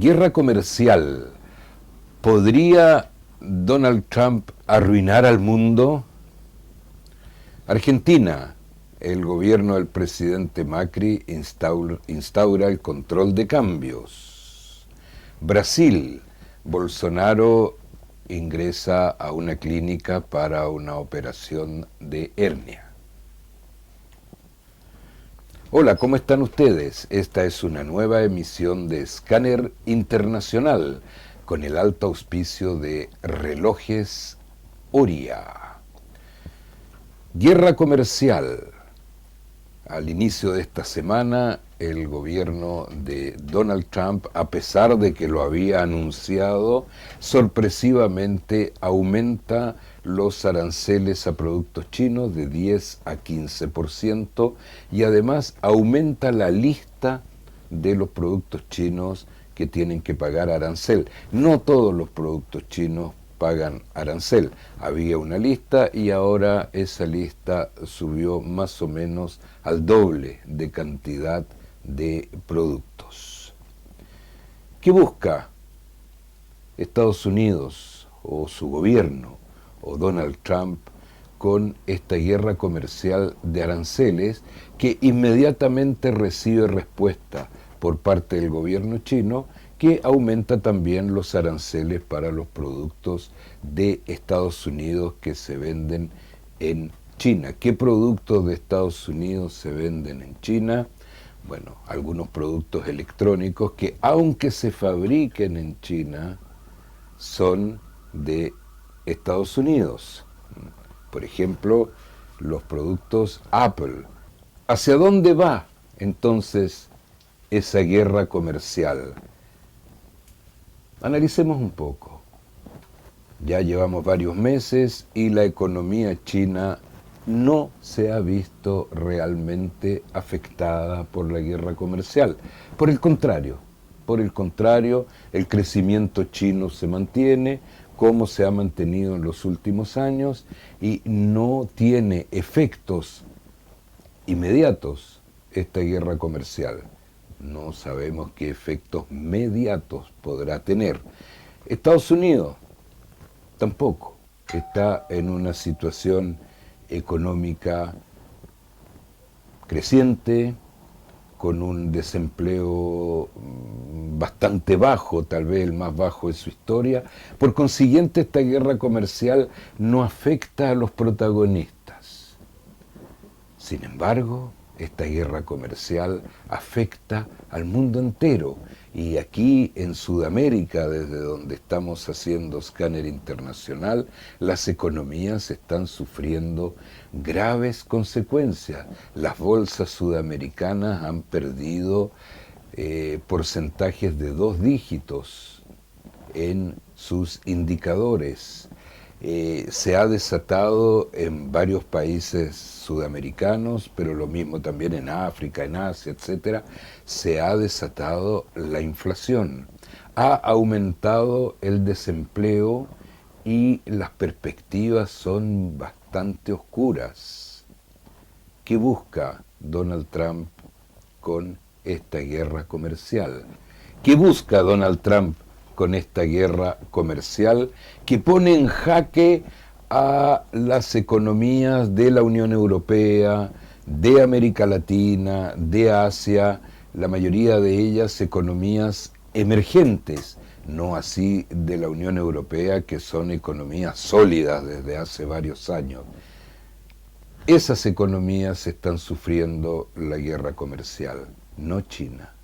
Guerra comercial. ¿Podría Donald Trump arruinar al mundo? Argentina. El gobierno del presidente Macri instaura el control de cambios. Brasil. Bolsonaro ingresa a una clínica para una operación de hernia. Hola, ¿cómo están ustedes? Esta es una nueva emisión de Escáner Internacional con el alto auspicio de Relojes Oria. Guerra comercial. Al inicio de esta semana, el gobierno de Donald Trump, a pesar de que lo había anunciado, sorpresivamente aumenta los aranceles a productos chinos de 10 a 15% y además aumenta la lista de los productos chinos que tienen que pagar arancel. No todos los productos chinos pagan arancel. Había una lista y ahora esa lista subió más o menos al doble de cantidad de productos. ¿Qué busca Estados Unidos o su gobierno o Donald Trump con esta guerra comercial de aranceles que inmediatamente recibe respuesta por parte del gobierno chino, que aumenta también los aranceles para los productos de Estados Unidos que se venden en China? ¿Qué productos de Estados Unidos se venden en China? Bueno, algunos productos electrónicos que, aunque se fabriquen en China, son de Estados Unidos. Por ejemplo, los productos Apple. ¿Hacia dónde va entonces esa guerra comercial? Analicemos un poco. Ya llevamos varios meses y la economía china no se ha visto realmente afectada por la guerra comercial. Por el contrario, el crecimiento chino se mantiene como se ha mantenido en los últimos años y no tiene efectos inmediatos esta guerra comercial. No sabemos qué efectos mediatos podrá tener. Estados Unidos tampoco está en una situación económica creciente, con un desempleo bastante bajo, tal vez el más bajo de su historia. Por consiguiente, esta guerra comercial no afecta a los protagonistas. Sin embargo, esta guerra comercial afecta al mundo entero, y aquí en Sudamérica, desde donde estamos haciendo Escáner Internacional, las economías están sufriendo graves consecuencias. Las bolsas sudamericanas han perdido porcentajes de 2 dígitos en sus indicadores. Se ha desatado en varios países sudamericanos, pero lo mismo también en África, en Asia, etcétera. Se ha desatado la inflación, ha aumentado el desempleo y las perspectivas son bastante oscuras. ¿Qué busca Donald Trump con esta guerra comercial? ¿Qué busca Donald Trump con esta guerra comercial que pone en jaque a las economías de la Unión Europea, de América Latina, de Asia, la mayoría de ellas economías emergentes, no así de la Unión Europea, que son economías sólidas desde hace varios años? Esas economías están sufriendo la guerra comercial, no China,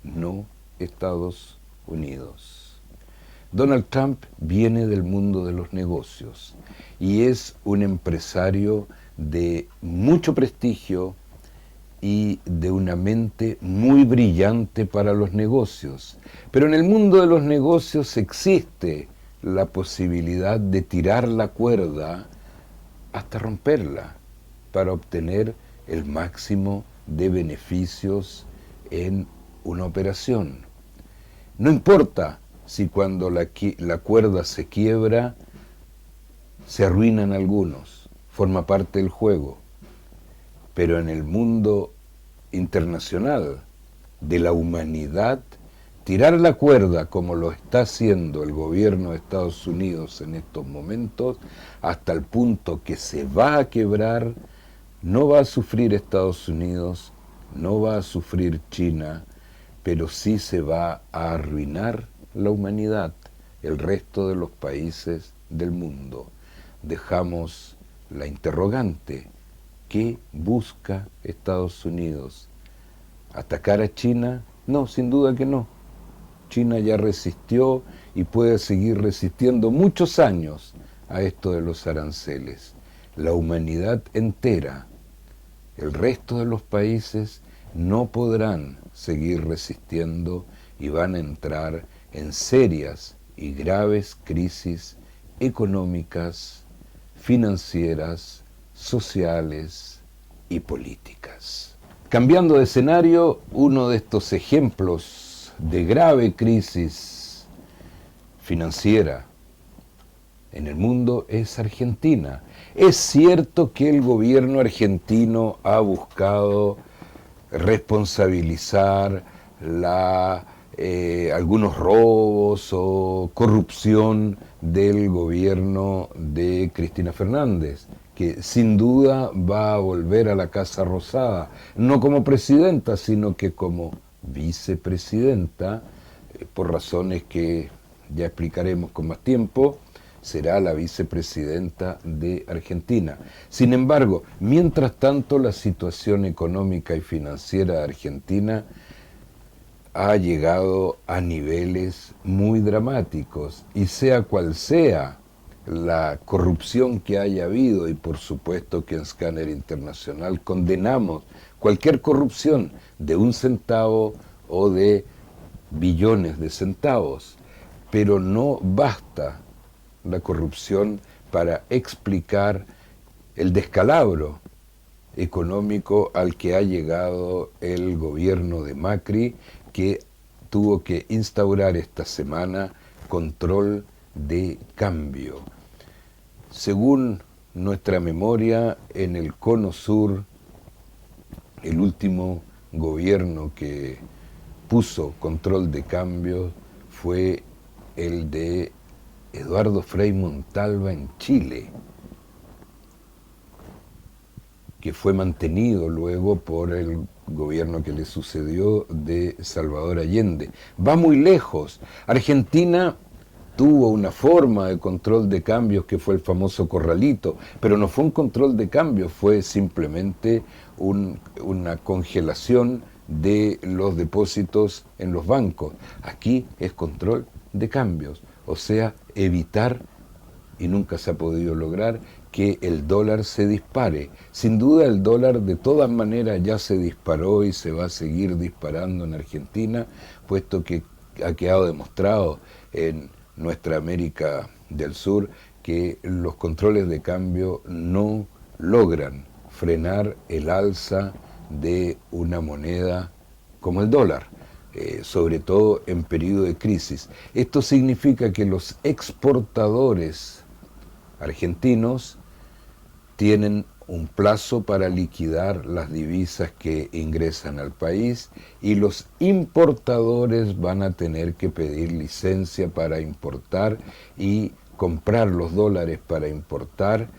no Estados Unidos. Donald Trump viene del mundo de los negocios y es un empresario de mucho prestigio y de una mente muy brillante para los negocios. Pero en el mundo de los negocios existe la posibilidad de tirar la cuerda hasta romperla para obtener el máximo de beneficios en una operación. No importa si cuando la cuerda se quiebra, se arruinan algunos, forma parte del juego. Pero en el mundo internacional de la humanidad estirar la cuerda como lo está haciendo el gobierno de Estados Unidos en estos momentos, hasta el punto que se va a quebrar, no va a sufrir Estados Unidos, no va a sufrir China, pero sí se va a arruinar la humanidad, el resto de los países del mundo. Dejamos la interrogante: ¿qué busca Estados Unidos? ¿Atacar a China? No, sin duda que no. China ya resistió y puede seguir resistiendo muchos años a esto de los aranceles. La humanidad entera, el resto de los países, no podrán seguir resistiendo y van a entrar en serias y graves crisis económicas, financieras, sociales y políticas. Cambiando de escenario, uno de estos ejemplos de grave crisis financiera en el mundo es Argentina. Es cierto que el gobierno argentino ha buscado responsabilizar algunos robos o corrupción del gobierno de Cristina Fernández, que sin duda va a volver a la Casa Rosada, no como presidenta, sino que como vicepresidenta, por razones que ya explicaremos con más tiempo. Será la vicepresidenta de Argentina. Sin embargo, mientras tanto, la situación económica y financiera de Argentina ha llegado a niveles muy dramáticos, y sea cual sea la corrupción que haya habido, y por supuesto que en Scanner Internacional condenamos cualquier corrupción de un centavo o de billones de centavos, pero no basta la corrupción para explicar el descalabro económico al que ha llegado el gobierno de Macri, que tuvo que instaurar esta semana control de cambio. Según nuestra memoria, en el Cono Sur, el último gobierno que puso control de cambio fue el de Eduardo Frei Montalva en Chile, que fue mantenido luego por el gobierno que le sucedió de Salvador Allende. Va muy lejos. Argentina tuvo una forma de control de cambios que fue el famoso corralito, pero no fue un control de cambios, fue simplemente una congelación de los depósitos en los bancos. Aquí es control de cambios, o sea, evitar, y nunca se ha podido lograr, que el dólar se dispare. Sin duda el dólar de todas maneras ya se disparó y se va a seguir disparando en Argentina, puesto que ha quedado demostrado en nuestra América del Sur que los controles de cambio no logran frenar el alza de una moneda como el dólar. Sobre todo en periodo de crisis. Esto significa que los exportadores argentinos tienen un plazo para liquidar las divisas que ingresan al país, y los importadores van a tener que pedir licencia para importar y comprar los dólares para importar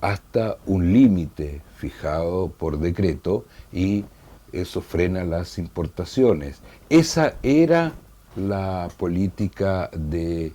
hasta un límite fijado por decreto, y eso frena las importaciones. Esa era la política de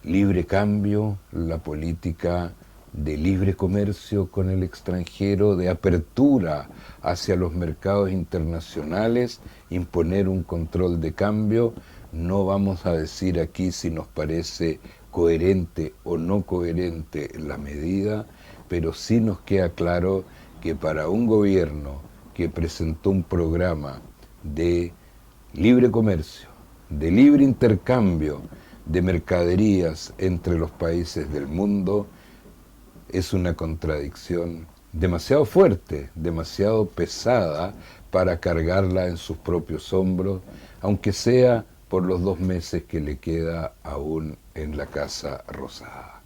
libre cambio, la política de libre comercio con el extranjero, de apertura hacia los mercados internacionales, imponer un control de cambio. No vamos a decir aquí si nos parece coherente o no coherente la medida, pero sí nos queda claro que para un gobierno que presentó un programa de libre comercio, de libre intercambio de mercaderías entre los países del mundo, es una contradicción demasiado fuerte, demasiado pesada para cargarla en sus propios hombros, aunque sea por los 2 meses que le queda aún en la Casa Rosada.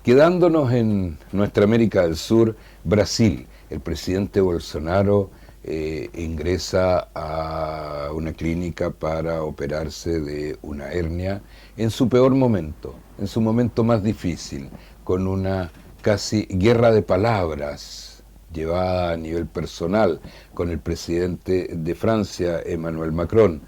Quedándonos en nuestra América del Sur, Brasil, el presidente Bolsonaro ingresa a una clínica para operarse de una hernia en su peor momento, en su momento más difícil, con una casi guerra de palabras llevada a nivel personal con el presidente de Francia, Emmanuel Macron,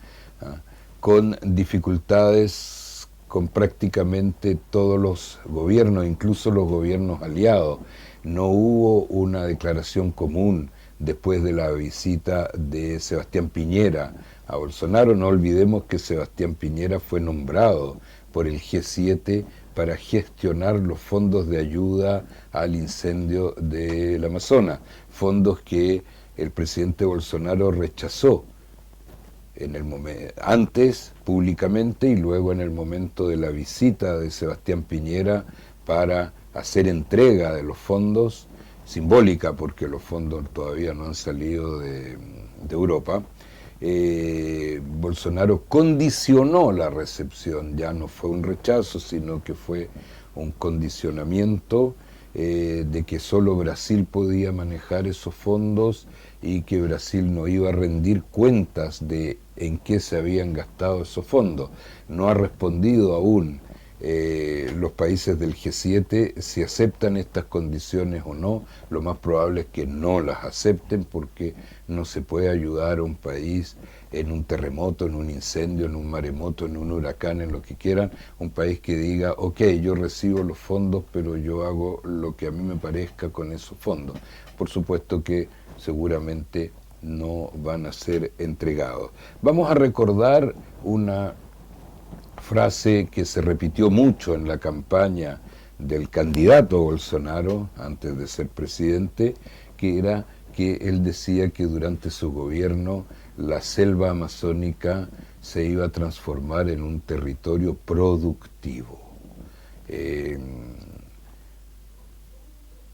con dificultades con prácticamente todos los gobiernos, incluso los gobiernos aliados. No hubo una declaración común después de la visita de Sebastián Piñera a Bolsonaro. No olvidemos que Sebastián Piñera fue nombrado por el G7 para gestionar los fondos de ayuda al incendio del Amazonas, fondos que el presidente Bolsonaro rechazó en el antes públicamente y luego en el momento de la visita de Sebastián Piñera para hacer entrega de los fondos, simbólica porque los fondos todavía no han salido de Europa. Bolsonaro condicionó la recepción, ya no fue un rechazo, sino que fue un condicionamiento de que solo Brasil podía manejar esos fondos y que Brasil no iba a rendir cuentas de en qué se habían gastado esos fondos. No ha respondido aún los países del G7 si aceptan estas condiciones o no. Lo más probable es que no las acepten porque no se puede ayudar a un país en un terremoto, en un incendio, en un maremoto, en un huracán, en lo que quieran, un país que diga, ok, yo recibo los fondos, pero yo hago lo que a mí me parezca con esos fondos. Por supuesto que seguramente no van a ser entregados. Vamos a recordar una frase que se repitió mucho en la campaña del candidato Bolsonaro antes de ser presidente, que era que él decía que durante su gobierno la selva amazónica se iba a transformar en un territorio productivo.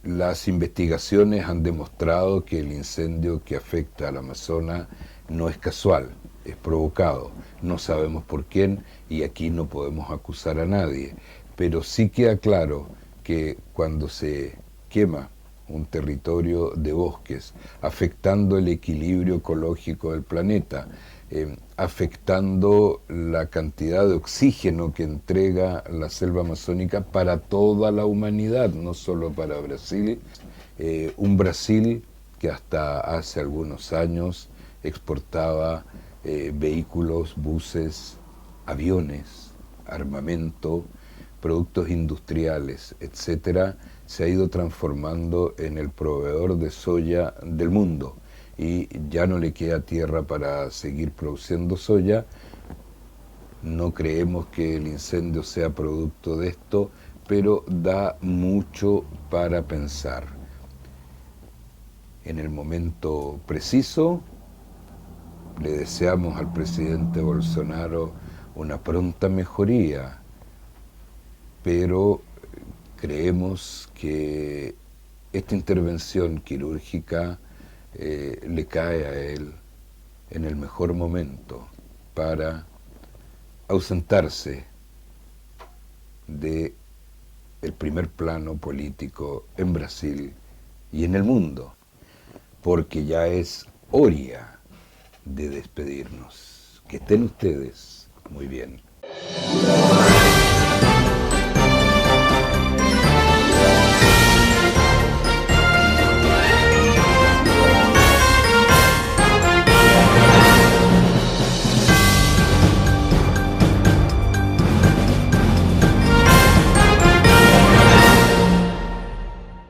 Las investigaciones han demostrado que el incendio que afecta al Amazonas no es casual, es provocado. No sabemos por quién y aquí no podemos acusar a nadie, pero sí queda claro que cuando se quema un territorio de bosques, afectando el equilibrio ecológico del planeta, afectando la cantidad de oxígeno que entrega la selva amazónica para toda la humanidad, no solo para Brasil, un Brasil que hasta hace algunos años exportaba vehículos, buses, aviones, armamento, productos industriales, etcétera, se ha ido transformando en el proveedor de soya del mundo y ya no le queda tierra para seguir produciendo soya. No creemos que el incendio sea producto de esto, pero da mucho para pensar. En el momento preciso, le deseamos al presidente Bolsonaro una pronta mejoría, pero creemos que esta intervención quirúrgica le cae a él en el mejor momento para ausentarse de el primer plano político en Brasil y en el mundo, porque ya es hora de despedirnos. Que estén ustedes muy bien.